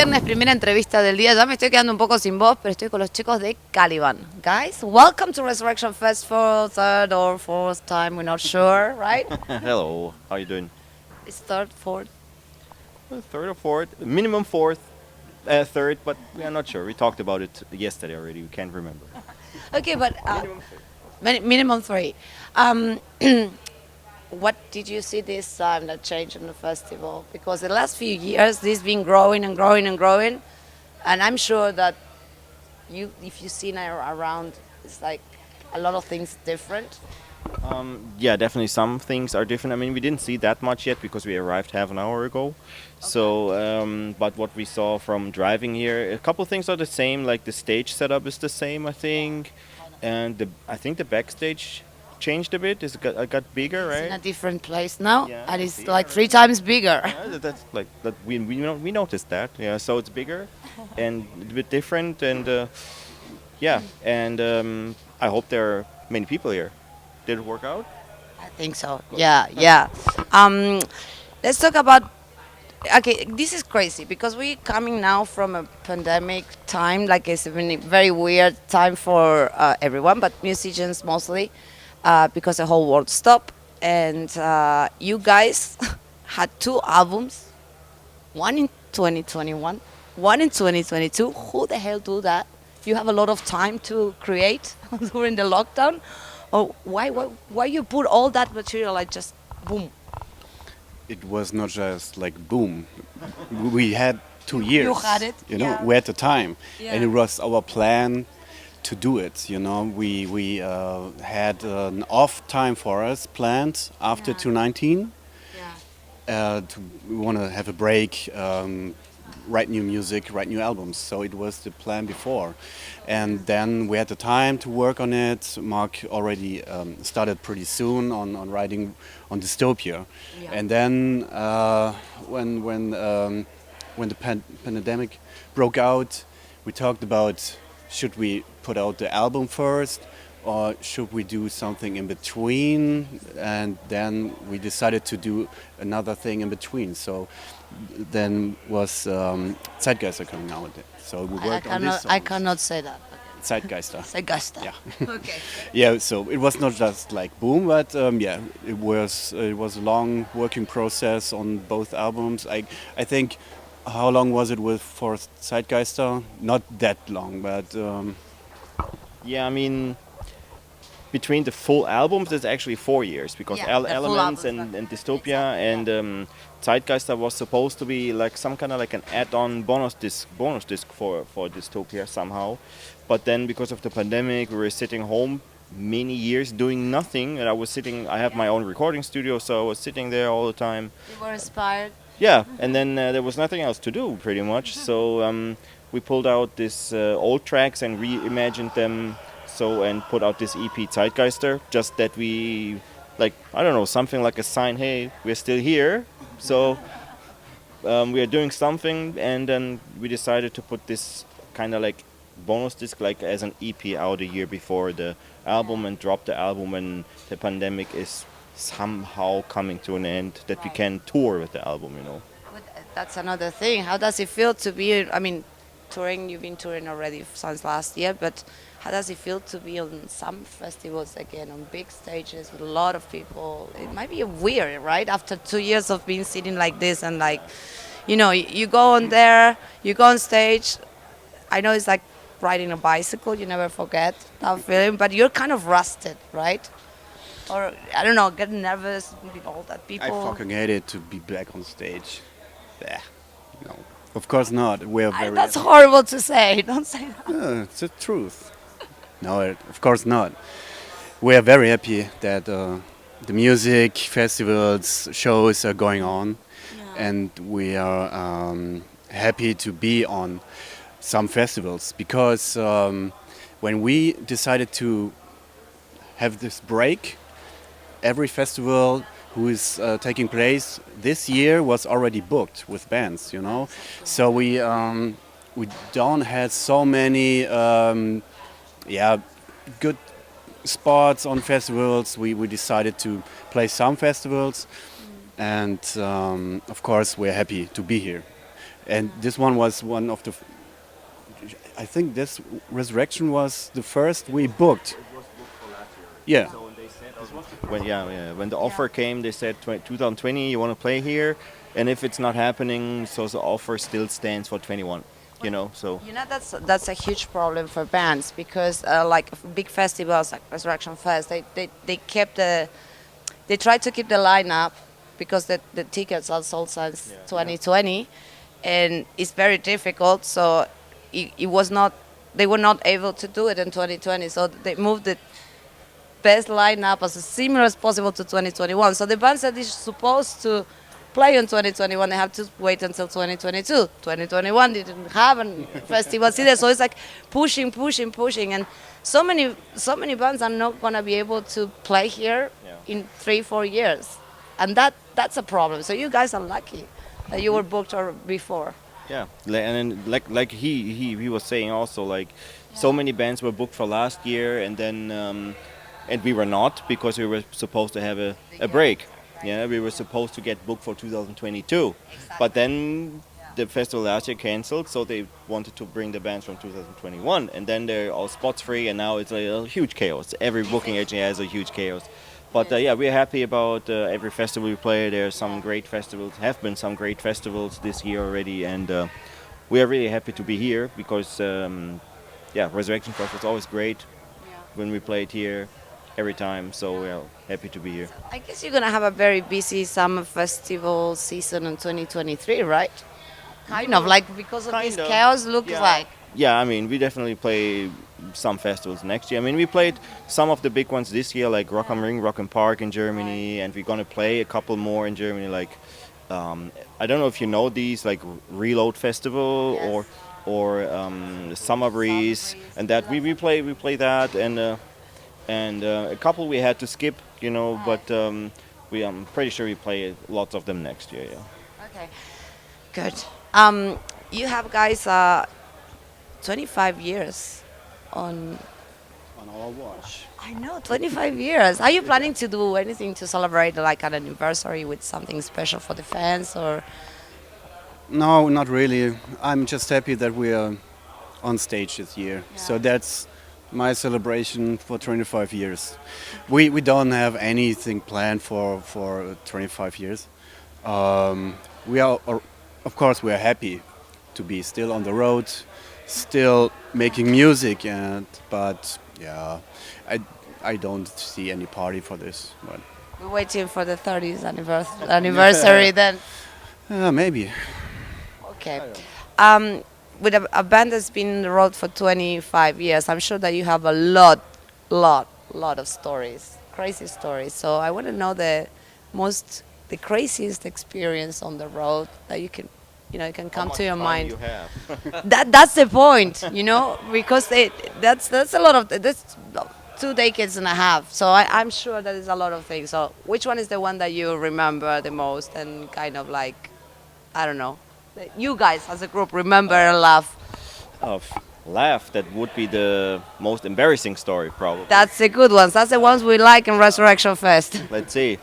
viernes, primera entrevista del día. Ya me estoy quedando un poco sin voz, pero estoy con los chicos de Caliban. Guys, welcome to Resurrection Fest for third or fourth time. We're not sure, right? Hello, how you doing? It's third, fourth. Third or fourth, minimum fourth, third, but we are not sure. We talked about it yesterday already. We can't remember. Okay, but Minimum three. minimum three. What did you see this time that changed in the festival? Because the last few years, this has been growing and growing and growing, and I'm sure that if you see now around, it's like a lot of things different. Yeah, definitely some things are different. I mean, we didn't see that much yet because we arrived half an hour ago. So, but what we saw from driving here, a couple things are the same. Like the stage setup is the same, I think, and I think the backstage changed a bit. It got bigger, It's right? in a different place now, Yeah, and I it's see. like 3 times bigger. That's like that. We noticed that. Yeah, so it's bigger and a bit different, and yeah, and I hope there are many people here. Did it work out? I think so. Yeah, yeah. Let's talk about. Okay, this is crazy because we're coming now from a pandemic time. Like it's been a very weird time for everyone, but musicians mostly, because the whole world stopped. And you guys had 2 albums, one in 2021, one in 2022. Who the hell do that? You have a lot of time to create during the lockdown. Or why you put all that material like just boom? It was not just like boom. We had 2 years. You had it, You know, yeah. we had the time, Yeah. and it was our plan to do it. You know, we had an off time for us planned after Yeah. 2019. Yeah. We want to have a break, write new music, write new albums. So it was the plan before, and then we had the time to work on it. Marc already started pretty soon on writing on Dystopia, Yeah. and then when the pandemic broke out, we talked about should we put out the album first or should we do something in between, and then we decided to do another thing in between. So then was Zeitgeister coming out with it. So we worked on this. I cannot say that. Zeitgeister. Segasta. Yeah. Okay. Yeah, so it was not just like boom, but yeah, it was a long working process on both albums. I think, how long was it for Zeitgeister? Not that long, but Yeah, I mean, between the full albums, it's actually 4 years because Yeah, the full Elements albums, and Dystopia and Zeitgeister was supposed to be like some kind of like an add-on bonus disc for Dystopia somehow. But then because of the pandemic, we were sitting home many years doing nothing, and I have my own recording studio, so I was sitting there all the time. You were inspired. Yeah, and then there was nothing else to do, pretty much. So we pulled out these old tracks and reimagined them. So and put out this EP Zeitgeister. Just that we, like, I don't know, something like a sign. Hey, we're still here. So we are doing something, and then we decided to put this kind of like bonus disc, like as an EP out a year before the album, and drop the album when the pandemic is somehow coming to an end, that we can tour with the album, you know. But that's another thing. How does it feel to be? I mean, touring. You've been touring already since last year, but how does it feel to be on some festivals again, on big stages with a lot of people? It might be weird, right? After 2 years of being sitting like this and like, you know, you go on there, you go on stage. I know it's like riding a bicycle. You never forget that feeling, but you're kind of rusted, right? Or I don't know, getting nervous with all that people. I fucking hated to be back on stage. Yeah, no, of course not. We're very. That's horrible to say. Don't say that. It's the truth. No, of course not. We are very happy that the music festivals, shows are going on, and we are happy to be on some festivals because when we decided to have this break, every festival who is taking place this year was already booked with bands, you know. So we don't have so many good spots on festivals. We decided to play some festivals, and of course we're happy to be here. And this one was one of the. I think this Resurrection was the first we booked. Yeah. When the offer came, they said 2020 you want to play here, and if it's not happening, so the offer still stands for 21. So You know, that's a huge problem for bands because like big festivals like Resurrection Fest, they try to keep the lineup because the tickets are sold since 2020, and it's very difficult. So it was not they were not able to do it in 2020. So they moved the best lineup as similar as possible to 2021. So the bands that is supposed to play in 2021, they have to wait until 2022. 2021 didn't have a festival either, so it's like pushing, and so many bands are not gonna be able to play here in 3-4 years, and that's a problem. So you guys are lucky that you were booked or before. yeah, and then, like he was saying also, like so many bands were booked for last year, and then and we were not because we were supposed to have a break. Yeah, we were supposed to get booked for 2022, but then the festival last year canceled, so they wanted to bring the bands from 2021, and then they're all spots free, and now it's a huge chaos. Every booking agent has a huge chaos. But yeah, we're happy about every festival we play. There's some great festivals, have been some great festivals this year already, and we are really happy to be here because Resurrection Fest was always great when we played here every time, so we're happy to be here. I guess you're gonna have a very busy summer festival season in 2023, right? Kind of like because of this Kind of. chaos looks Yeah. like. Yeah, I mean, we definitely play some festivals next year. I mean, we played some of the big ones this year, like Rock am Ring, Rock am Park in Germany, and we're gonna play a couple more in Germany, like I don't know if you know these, like Reload Festival or the Summer Breeze, and that we play that, and a couple we had to skip, but I'm pretty sure we play lots of them next year. Yeah. Okay, good. You have guys 25 years on. On our watch. I know, 25 years. Are you planning to do anything to celebrate like an anniversary with something special for the fans or? No, not really. I'm just happy that we are on stage this year. So that's my celebration for 25 years. We don't have anything planned for 25 years. We are, of course, we are happy to be still on the road, still making music, but yeah, I don't see any party for this. But We're waiting for the 30th anniversary then. maybe. Okay. With a band that's been on the road for 25 years, I'm sure that you have a lot of stories, crazy stories. So I want to know the craziest experience on the road that you can come to your mind. You have. That's the point, because that's a lot of that's 2 decades and a half. So I'm sure that is a lot of things. So which one is the one that you remember the most and kind of like, I don't know, that you guys as a group remember and laugh? Laugh, that would be the most embarrassing story, probably. That's the good ones. That's the ones we like in Resurrection Fest. Let's see.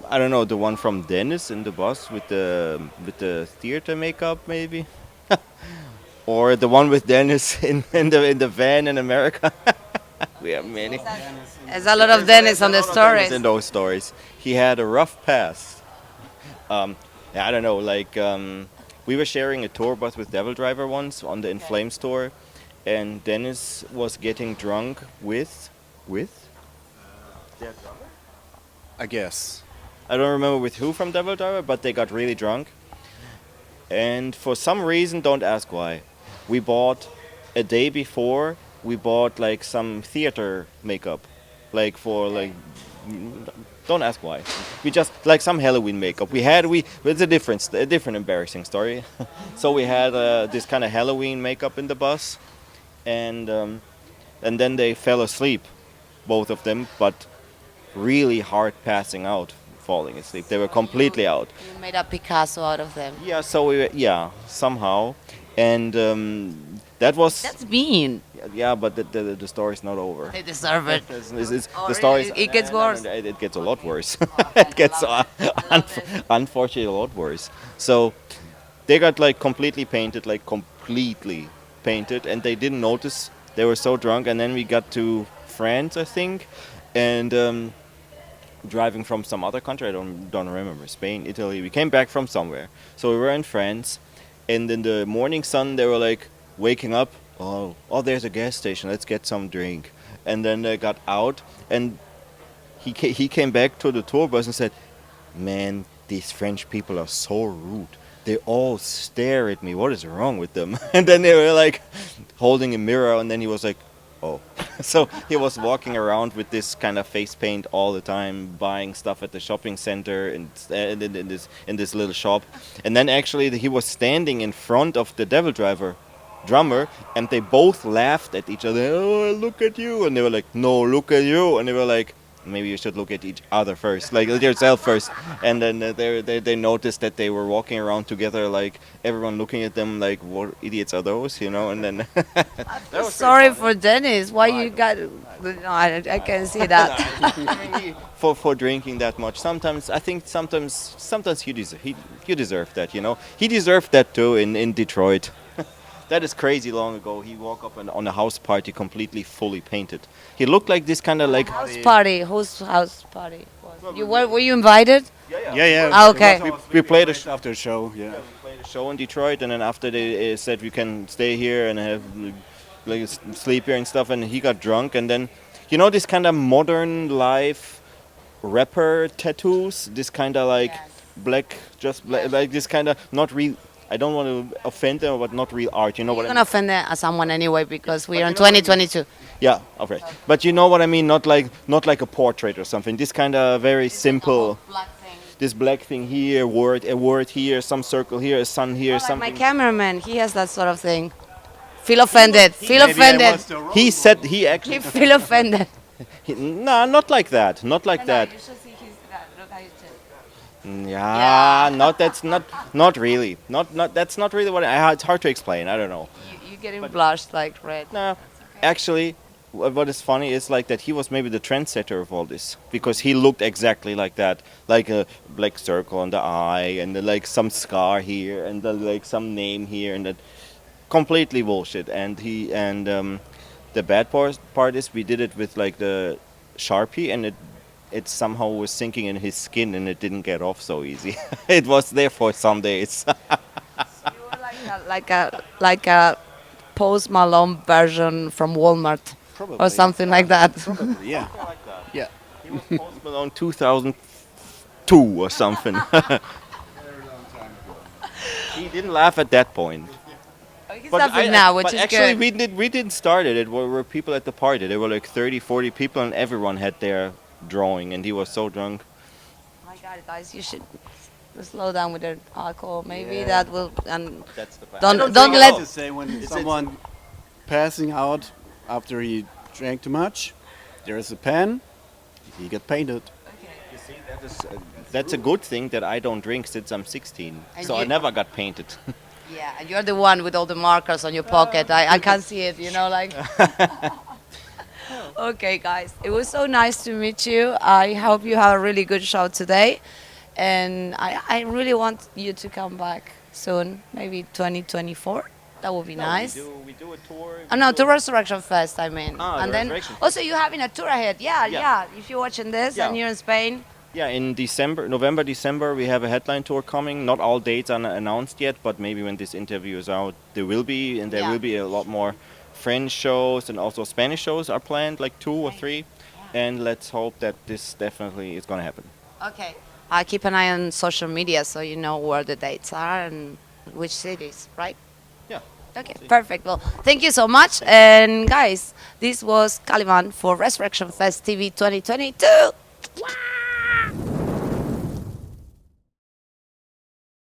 I don't know, the one from Dennis in the bus with the theater makeup, maybe, or the one with Dennis in the van in America. We have many. There's a lot of Dennis on the stories. In those stories, he had a rough past. I don't know, like we were sharing a tour bus with Devil Driver once on the In Flames tour, and Dennis was getting drunk with their drummer? I guess. I don't remember with who from Devil Driver, but they got really drunk. And for some reason, don't ask why, we bought a day before. We bought like some theater makeup, like for like. Don't ask why. We just like some Halloween makeup. It's a different embarrassing story. So we had this kind of Halloween makeup in the bus, and then they fell asleep, both of them, but really hard passing out, falling asleep. They were completely out. You made a Picasso out of them. Yeah. So somehow, and That's mean. Yeah, but the story's not over. They deserve it. The story. It gets worse. It gets a lot worse. It gets unfortunately a lot worse. So They got like completely painted, like completely painted, and they didn't notice. They were so drunk, and then we got to France, I think, and driving from some other country. I don't remember, Spain, Italy. We came back from somewhere, so we were in France, and in the morning sun, they were like waking up. Oh, there's a gas station. Let's get some drink, and then they got out, and he came back to the tour bus and said, "Man, these French people are so rude. They all stare at me. What is wrong with them?" And then they were like holding a mirror, and then he was like, "Oh." So he was walking around with this kind of face paint all the time, buying stuff at the shopping center and in this little shop. And then actually he was standing in front of the Devil Driver drummer, and they both laughed at each other. "Oh, look at you!" And they were like, "No, look at you!" And they were like, "Maybe you should look at each other first, like at yourself first." And then they noticed that they were walking around together, like everyone looking at them, like, "What idiots are those?" You know. And then that was Sorry for Dennis. Why you got? No, I can see that. for drinking that much. Sometimes I think sometimes you deserve that. You know, he deserved that too in Detroit. That is crazy long ago. He woke up on a house party completely fully painted. He looked like this kind of like House party. Whose house party was? Were you invited? Yeah. Ah, okay. we played a After the show, yeah. we played a show in Detroit, and then after they said we can stay here and have like sleep here and stuff, and he got drunk, and then you know this kind of modern life rapper tattoos, this kind of like black, just black, like this kind of not real. I don't want to offend them, but not real art. You know what You're I gonna mean? offend someone anyway because we are in you know what I mean. 2022. Yeah, okay. But you know what I mean? Not like a portrait or something. This kind of very simple. This black thing here, a word here, some circle here, a sun here, Like my something. cameraman, he has that sort of thing. Feel offended. Feel Maybe I offended. was the wrong He said he actually. He feel offended. Nah, not like that. Not like that. You should see his. Look how you Yeah, not really. Not that's not really what it's hard to explain. I don't know. You getting blushed like red. Nah, actually, what is funny is like that he was maybe the trendsetter of all this because he looked exactly like that, like a black circle on the eye and then, like some scar here and then, like some name here and that completely bullshit. And the bad part is we did it with like the Sharpie and it somehow was sinking in his skin and it didn't get off so easy. It was there for some days. You were like a Post Malone version from Walmart or something like that. Probably, yeah. Yeah. He was Post Malone 2002 or something. He didn't laugh at that point. He's laughing now, which is actually good. we didn't start it. It were people at the party. There were like 30, 40 people and everyone had their drawing and he was so drunk. Oh my God, guys, you should slow down with the alcohol. Maybe Yeah. that will. And That's the plan. don't let. To say when someone passing out after he drank too much, there is a pen, he get painted. You see, that's a good thing that I don't drink since I'm 16. And So I you- never got painted. Yeah, and you're the one with all the markers on your pocket. I can't see it, you know, like. Okay, guys, it was so nice to meet you. I hope you have a really good show today, and I really want you to come back soon, maybe 2024. That would be nice. We do a tour. Oh no, to Resurrection Fest, I mean. Ah, And the then Resurrection Fest. also you're having a tour ahead. Yeah, Yeah. yeah. If you're watching this and Yeah. you're in Spain, Yeah, in November, December, we have a headline tour coming. Not all dates are announced yet, but maybe when this interview is out, there will be, and there Yeah. will be a lot more French shows and also Spanish shows are planned, like 2 or 3. And let's hope that this definitely is going to happen. okay. Keep an eye on social media so you know where the dates are and which cities, right? Yeah. Okay, perfect. Well, thank you so much. And guys, this was Caliban for Resurrection Fest TV 2022. Wow!